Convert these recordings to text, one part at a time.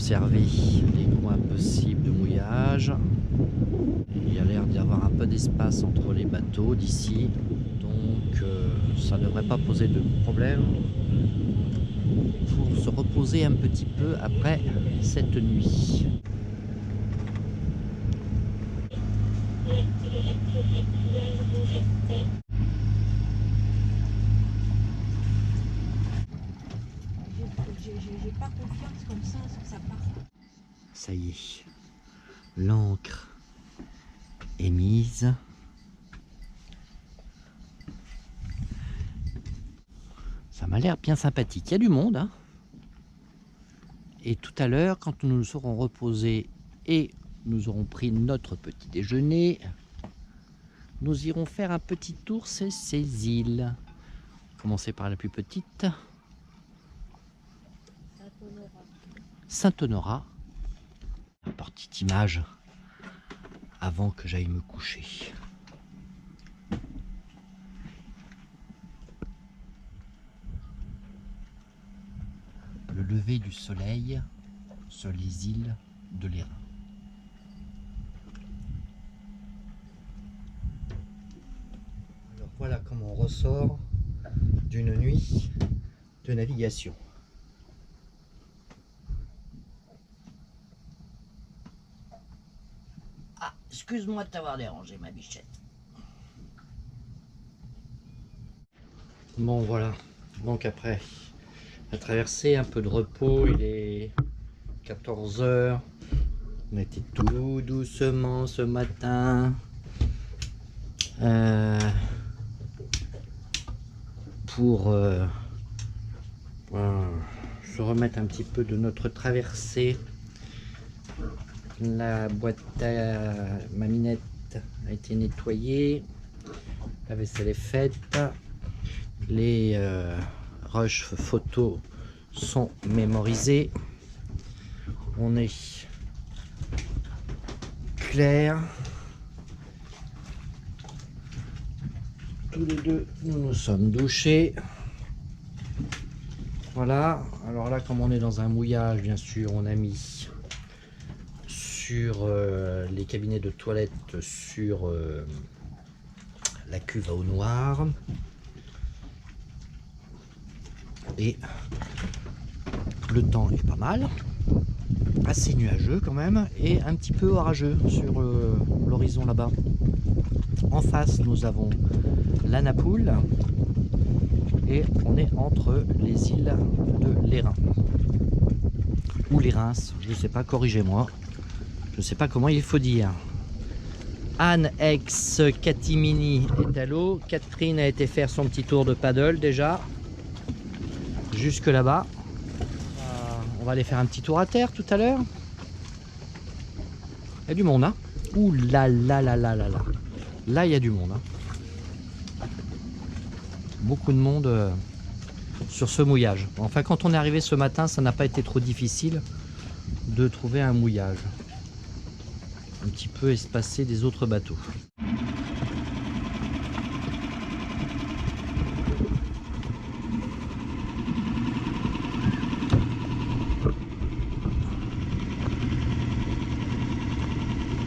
observer les coins possibles de mouillage. Il y a l'air d'y avoir un peu d'espace entre les bateaux d'ici, donc ça ne devrait pas poser de problème pour se reposer un petit peu après cette nuit. J'ai pas confiance comme ça, que ça part. Ça y est, l'ancre est mise. Ça m'a l'air bien sympathique. Il y a du monde, hein. Et tout à l'heure, quand nous nous serons reposés et nous aurons pris notre petit déjeuner, nous irons faire un petit tour sur ces îles. Commencer par la plus petite. Saint-Honorat. Une petite image avant que j'aille me coucher. Le lever du soleil sur les îles de l'Airain. Alors voilà comment on ressort d'une nuit de navigation. Ah, excuse-moi de t'avoir dérangé, ma bichette. Bon voilà, donc après la traversée, un peu de repos, il est 14 h. On était tout doucement ce matin. Pour se remettre un petit peu de notre traversée. La boîte à maminette a été nettoyée, la vaisselle est faite, les rushs photos sont mémorisés, on est clair, tous les deux nous nous sommes douchés. Voilà, alors là comme on est dans un mouillage, bien sûr on a mis sur les cabinets de toilette sur la cuve à eau noire, et le temps est pas mal, assez nuageux quand même et un petit peu orageux sur l'horizon là-bas. En face nous avons la Napoule et on est entre les îles de l'Airain ou les Reims, je ne sais pas, corrigez-moi. Je ne sais pas comment il faut dire. Anne ex Catimini est à l'eau. Catherine a été faire son petit tour de paddle déjà. Jusque là-bas. On va aller faire un petit tour à terre tout à l'heure. Il y a du monde, hein. Ouh là là là là là là. Là, il y a du monde, hein. Beaucoup de monde sur ce mouillage. Enfin, quand on est arrivé ce matin, ça n'a pas été trop difficile de trouver un mouillage un petit peu espacé des autres bateaux.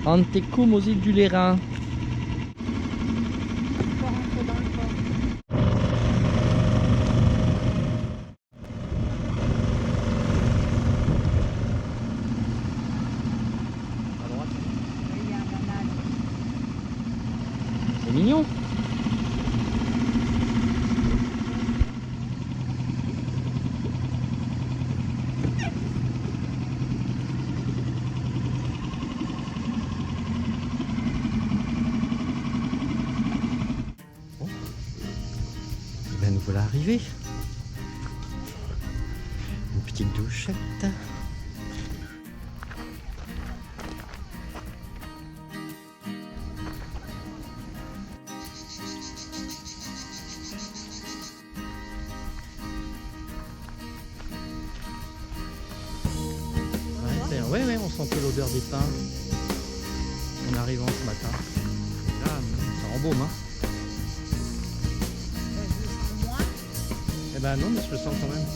Antecum aux îles du Lérins. C'est mignon. Bon. Et bien nous voilà arrivés. Une petite douchette. Ouais, on sentait l'odeur des pins en arrivant ce matin. Là, ça embaume, hein. Eh ben non, mais je le sens quand même.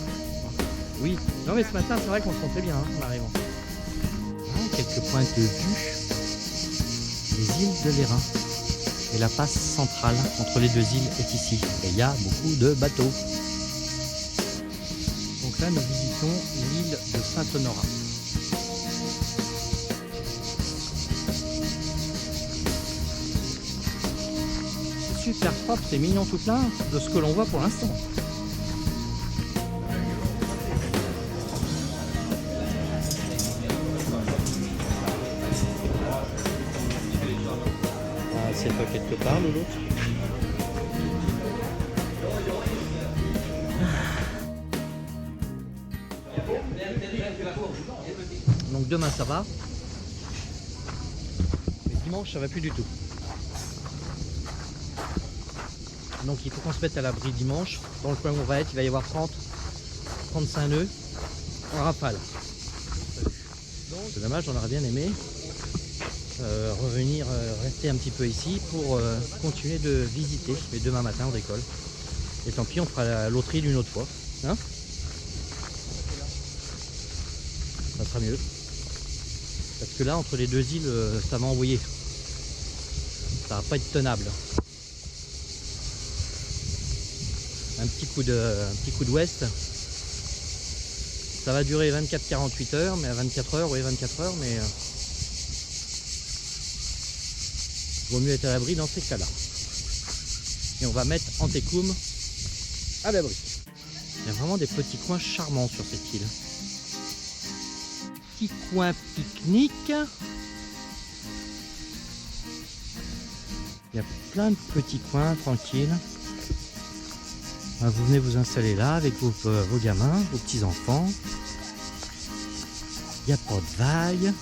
Oui, non mais ce matin, c'est vrai qu'on se sentait bien, hein, en arrivant. quelques points de vue des îles de l'Airain. Et la passe centrale entre les deux îles est ici. Et il y a beaucoup de bateaux. Donc là, nous visitons l'île de Saint-Honorat. C'est super propre, c'est mignon tout plein de ce que l'on voit pour l'instant. C'est toi quelque part, Loulou. Donc demain ça va, mais dimanche ça va plus du tout. Donc il faut qu'on se mette à l'abri dimanche. Dans le coin où on va être, il va y avoir 30-35 nœuds en rafale. C'est dommage, on aurait bien aimé revenir, rester un petit peu ici pour continuer de visiter. Mais demain matin on décolle. Et tant pis, on fera l'autre île une autre fois. Hein, ça sera mieux. Parce que là, entre les deux îles, ça va envoyer. Ça va pas être tenable. Un petit coup d'ouest. Ça va durer 24-48 heures, mais à 24 heures, oui 24 heures, mais vaut mieux être à l'abri dans ces cas-là. Et on va mettre Antekum à l'abri. Il y a vraiment des petits coins charmants sur cette île. Petit coin pique-nique. Il y a plein de petits coins tranquilles. Vous venez vous installer là avec vos gamins, vos petits-enfants. Il n'y a pas de vagues.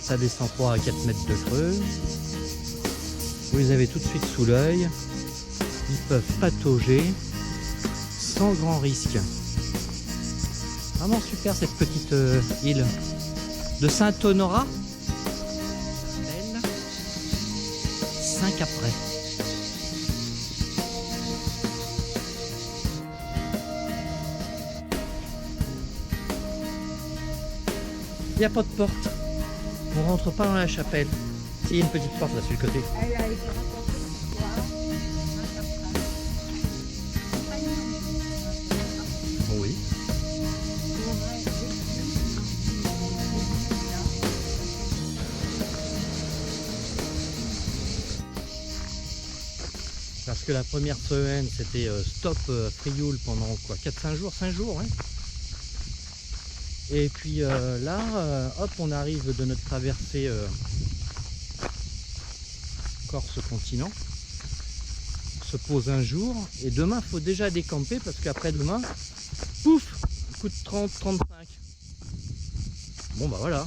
Ça descend 3 à 4 mètres de creux. Vous les avez tout de suite sous l'œil. Ils peuvent patauger sans grand risque. Vraiment super cette petite île de Saint-Honorat. Belle. 5 après. Il n'y a pas de porte. On rentre pas dans la chapelle. Il y a une petite porte là sur le côté. Oui. Parce que la première semaine c'était stop Frioul pendant quoi, 4-5 jours, 5 jours, hein. Et puis là, hop, on arrive de notre traversée Corse-Continent, se pose un jour, et demain il faut déjà décamper parce qu'après demain, pouf, coup de 30-35. Bon bah voilà.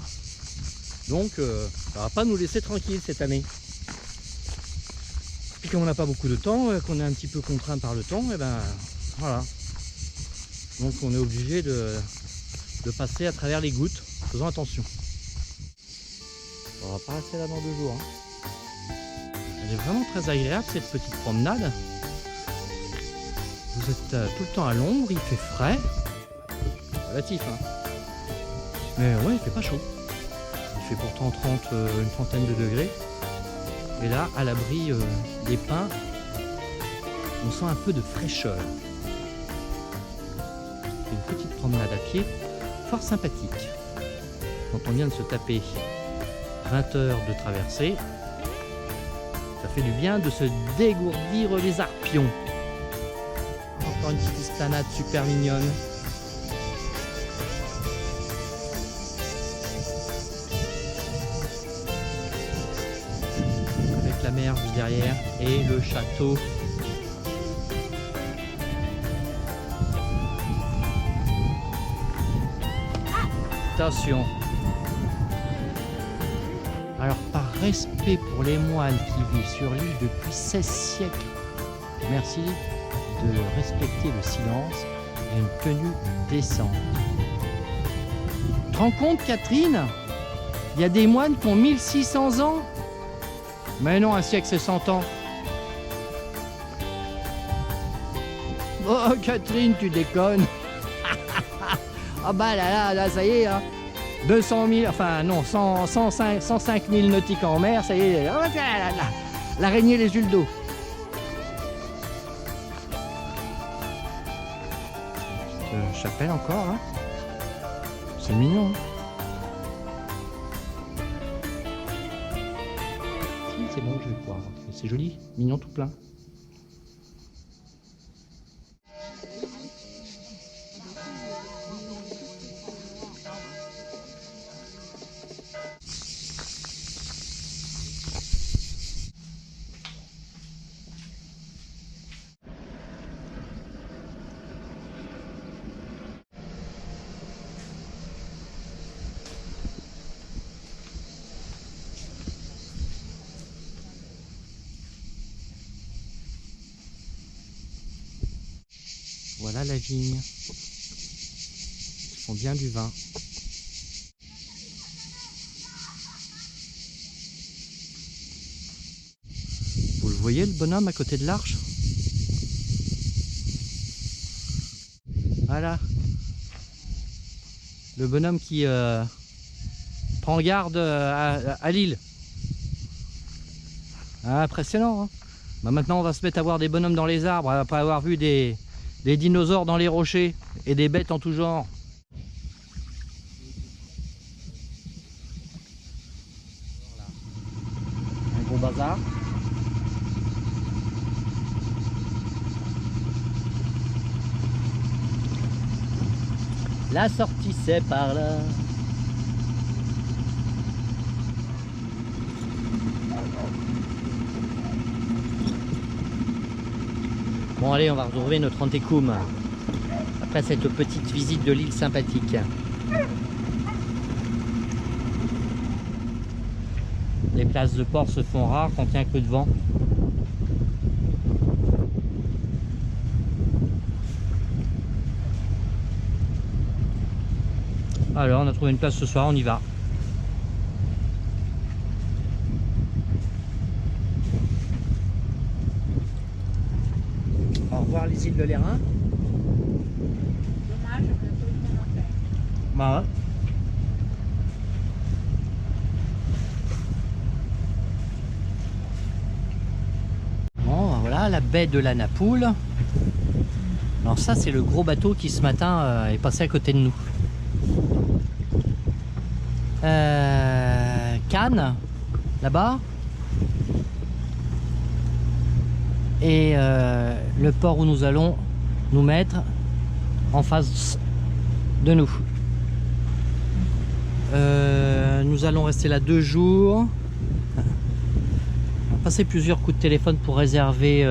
Donc ça va pas nous laisser tranquille cette année. Puis comme on n'a pas beaucoup de temps, qu'on est un petit peu contraint par le temps, et ben voilà. Donc on est obligé de passer à travers les gouttes, faisons attention. On va pas rester là dans 2 jours. Hein. Elle est vraiment très agréable cette petite promenade. Vous êtes tout le temps à l'ombre, il fait frais. Relatif, hein. Mais ouais, il fait pas chaud. Il fait pourtant une trentaine de degrés. Et là, à l'abri des pins, on sent un peu de fraîcheur. C'est une petite promenade à pied, fort sympathique. Quand on vient de se taper 20 heures de traversée, ça fait du bien de se dégourdir les arpions. Encore une petite esplanade super mignonne. Avec la mer juste derrière et le château. Attention. Alors par respect pour les moines qui vivent sur l'île depuis 16 siècles, merci de respecter le silence et une tenue décente. Tu te rends compte, Catherine? Il y a des moines qui ont 1600 ans? Mais non, un siècle c'est 100 ans. Oh Catherine, tu déconnes. Ah bah là, ça y est, hein. 200 000, enfin non, 105 000 nautiques en mer, ça y est, l'araignée les yeux d'eau. Chapelle encore, hein. C'est mignon. Hein. C'est bon, je vais pouvoir rentrer. C'est joli, mignon tout plein. Voilà la vigne. Ils font bien du vin. Vous le voyez le bonhomme à côté de l'arche? Voilà. Le bonhomme qui prend garde à l'île. Ah, impressionnant. Hein, bah maintenant on va se mettre à voir des bonhommes dans les arbres après avoir vu des dinosaures dans les rochers et des bêtes en tout genre. Un gros bazar. La sortie c'est par là. Bon allez, on va retrouver notre antécum après cette petite visite de l'île sympathique. Les places de port se font rares quand il y a un peu de vent. Alors on a trouvé une place ce soir, on y va. Au revoir les îles de l'Airain. Dommage, bientôt ils vont en faire. Bah ouais. Bon, voilà la baie de la Napoule. Alors ça c'est le gros bateau qui ce matin est passé à côté de nous. Cannes, là-bas. Et le port où nous allons nous mettre en face de nous. Nous allons rester là 2 jours. On va passer plusieurs coups de téléphone pour réserver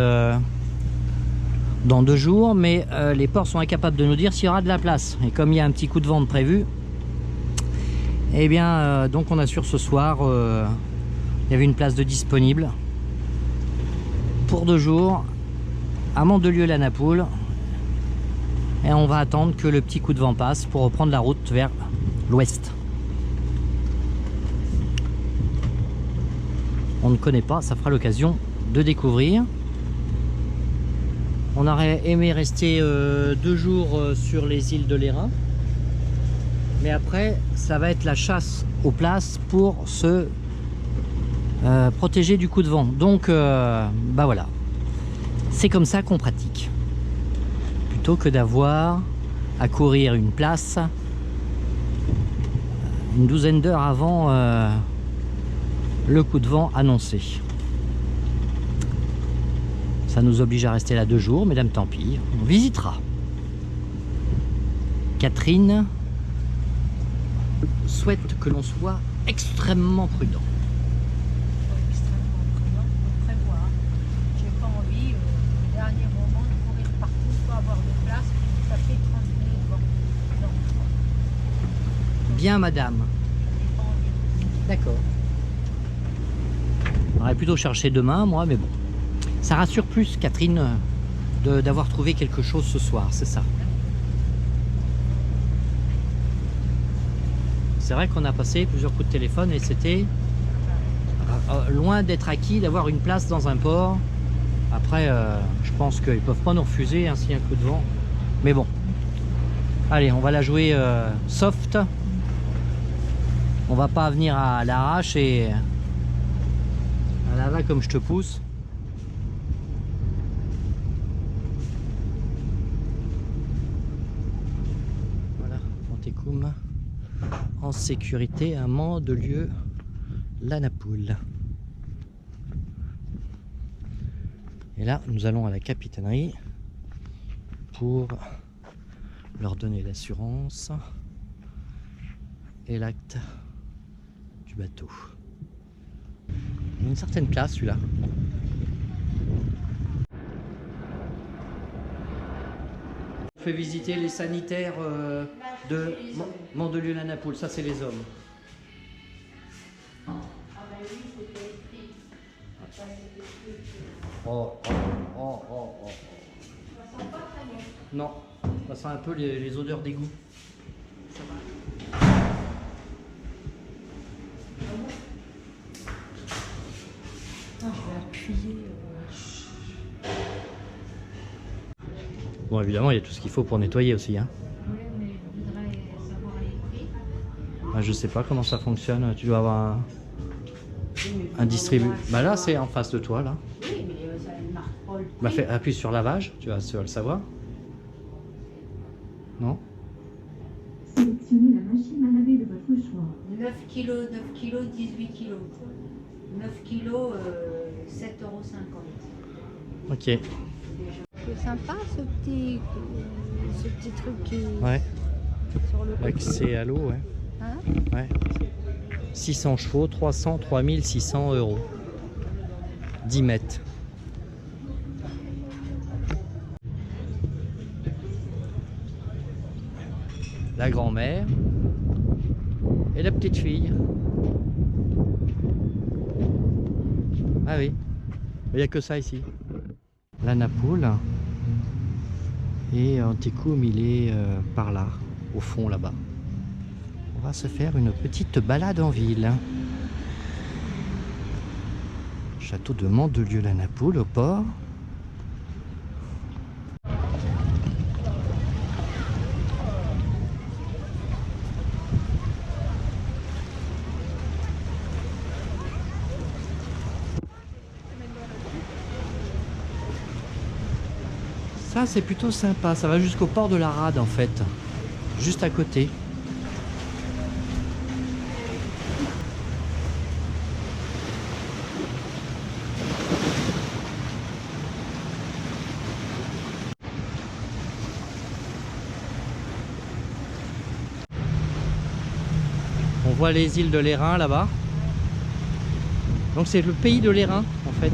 dans 2 jours, mais les ports sont incapables de nous dire s'il y aura de la place. Et comme il y a un petit coup de vent de prévu, eh bien donc on assure ce soir, il y avait une place de disponible pour 2 jours à Mandelieu-la-Napoule, et on va attendre que le petit coup de vent passe pour reprendre la route vers l'ouest. On ne connaît pas, ça fera l'occasion de découvrir. On aurait aimé rester 2 jours sur les îles de l'Airain, mais après ça va être la chasse aux places pour se protéger du coup de vent. Donc bah voilà, c'est comme ça qu'on pratique, plutôt que d'avoir à courir une place une douzaine d'heures avant le coup de vent annoncé. Ça nous oblige à rester là 2 jours, mesdames, tant pis, on visitera. Catherine souhaite que l'on soit extrêmement prudent. Extrêmement prudent, faut prévoir. J'ai pas envie, au dernier moment, de courir partout, pas avoir de place, ça fait 30 minutes. Bon, non, Bien, madame. j'ai pas envie. D'accord. J'aurais plutôt cherché demain, moi, mais bon. Ça rassure plus, Catherine, d'avoir trouvé quelque chose ce soir, c'est ça. C'est vrai qu'on a passé plusieurs coups de téléphone et c'était loin d'être acquis d'avoir une place dans un port. Après, je pense qu'ils ne peuvent pas nous refuser hein, s'il y a un coup de vent. Mais bon. Allez, on va la jouer soft. On va pas venir à l'arrache et à la va comme je te pousse. Voilà, Montecoum en sécurité à Mandelieu la Napoule. Et là, nous allons à la capitainerie pour leur donner l'assurance et l'acte du bateau. Il a une certaine classe celui-là. On fait visiter les sanitaires de Mandelieu la Napoule. Ça, c'est les hommes. Oh, oh, oh, oh, oh. Ça sent pas très bon. Non, ça sent un peu les odeurs d'égout. Ça va. Je vais appuyer. Bon, évidemment, il y a tout ce qu'il faut pour nettoyer aussi. Hein. Oui, mais je voudrais savoir les prix. Ah, je sais pas comment ça fonctionne. Tu dois avoir un distributeur. Bah là, c'est en face de toi, là. Oui, mais ça ne marque pas le prix. Bah, appuie sur lavage, tu vas le savoir. Non? Sélectionnez la machine à laver de votre choix. 9 kg, 9 kg, 18 kg. 9 kg, 7,50 €. Ok. C'est sympa ce petit truc qui Ouais. sur le côté. Accès à l'eau, ouais. Hein? Ouais. 600 chevaux, 3600 €. 10 mètres. La grand-mère et la petite fille. Ah oui, il n'y a que ça ici. La Napoule. Et Montecoum, il est par là, au fond là-bas. On va se faire une petite balade en ville. Château de Mandelieu la Napoule au port. Ça c'est plutôt sympa, ça va jusqu'au port de la Rade en fait, juste à côté. On voit les îles de l'Airain là-bas. Donc c'est le pays de l'Airain en fait.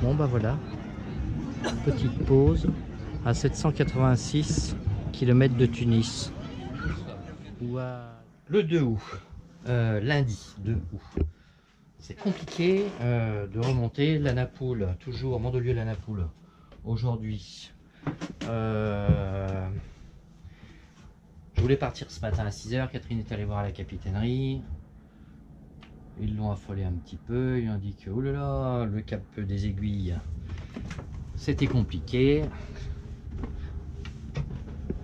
Bon bah voilà, petite pause à 786 km de Tunis. Le 2 août, lundi 2 août. C'est compliqué de remonter la Napoule, toujours Mandelieu la Napoule aujourd'hui. Je voulais partir ce matin à 6 h, Catherine est allée voir la capitainerie. Ils l'ont affolé un petit peu, ils ont dit que oh là là, le cap des Aiguilles, c'était compliqué.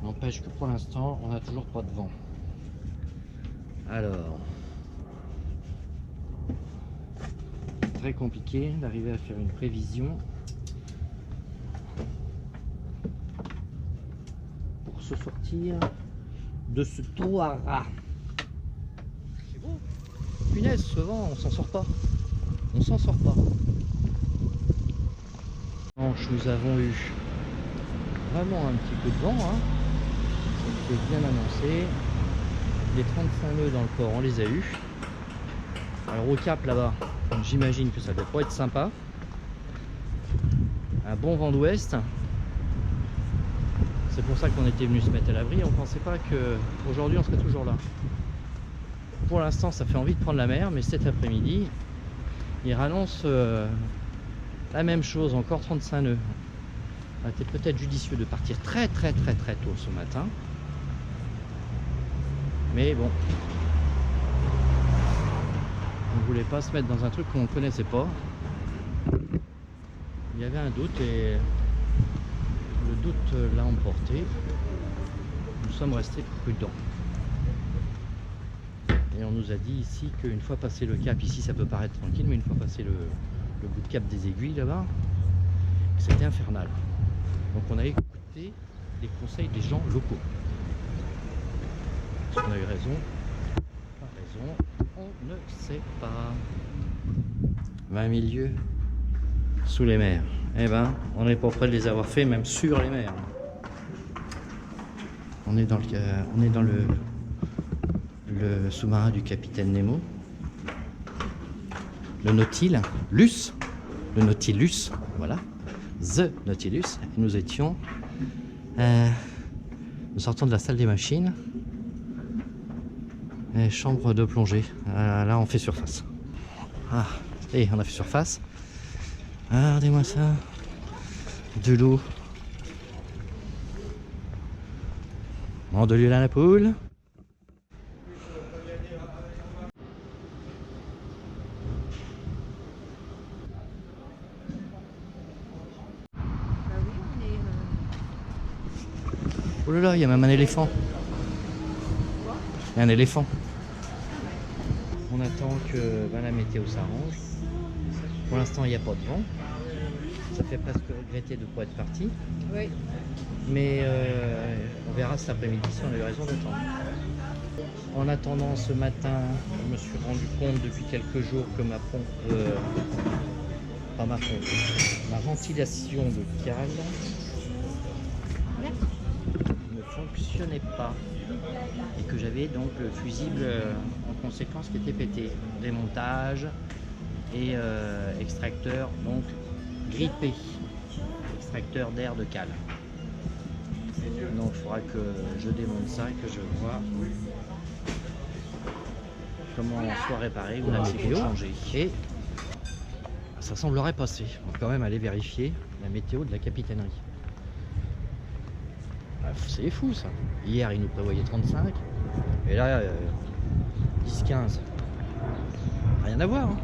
N'empêche que pour l'instant, on n'a toujours pas de vent. Alors, très compliqué d'arriver à faire une prévision pour se sortir de ce trou à rat. C'est beau. Punaise, ce vent, on s'en sort pas. On s'en sort pas. Dimanche, nous avons eu vraiment un petit peu de vent, hein. C'était bien annoncé. Les 35 nœuds dans le port, on les a eu. Alors au cap là-bas, j'imagine que ça doit pas être sympa. Un bon vent d'ouest. C'est pour ça qu'on était venu se mettre à l'abri. On pensait pas qu'aujourd'hui on serait toujours là. Pour l'instant, ça fait envie de prendre la mer, mais cet après-midi, il annonce la même chose, encore 35 nœuds. Ça a été peut-être judicieux de partir très tôt ce matin. Mais bon, on voulait pas se mettre dans un truc qu'on ne connaissait pas. Il y avait un doute et le doute l'a emporté. Nous sommes restés prudents. Et on nous a dit ici qu'une fois passé le cap, ici ça peut paraître tranquille, mais une fois passé le bout de cap des aiguilles là-bas, c'était infernal. Donc on a écouté les conseils des gens locaux. Est-ce qu'on a eu raison? Pas raison, on ne sait pas. 20 000 lieues sous les mers. Eh ben, on n'est pas près de les avoir fait, même sur les mers. On est dans le sous-marin du capitaine Nemo. Le Nautilus, le Nautilus, voilà, The Nautilus. Et nous étions, nous sortons de la salle des machines, et chambre de plongée. Là, on fait surface. Ah, et on a fait surface. Ah, regardez-moi ça, de l'eau. De l'huile à la poule. Oh là là, il y a même un éléphant. Il y a un éléphant. On attend que la météo s'arrange. Pour l'instant, il n'y a pas de vent. Ça fait presque regretter de ne pas être parti. Oui. Mais on verra cet après-midi si on a eu raison d'attendre. En attendant, ce matin, je me suis rendu compte depuis quelques jours que ma pompe, pas ma pompe, ma ventilation de cale ne fonctionnait pas et que j'avais donc le fusible en conséquence qui était pété. Démontage et extracteur donc grippé, extracteur d'air de cale. Donc il faudra que je démonte ça et que je vois comment on soit réparé ou la météo changer. Et ça semblerait passer. On va quand même aller vérifier la météo de la capitainerie. C'est fou ça. Hier il nous prévoyait 35 et là 10-15. Rien à voir. Hein.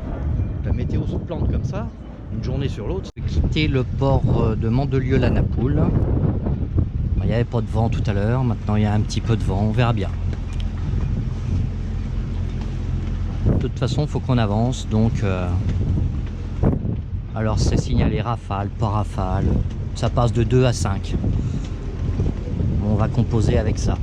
La météo se plante comme ça, une journée sur l'autre. Quitter le port de Mandelieu-la-Napoule. Il n'y avait pas de vent tout à l'heure, maintenant il y a un petit peu de vent, on verra bien. De toute façon, il faut qu'on avance, donc alors c'est signalé rafale, pas rafale, ça passe de 2 à 5. On va composer avec ça.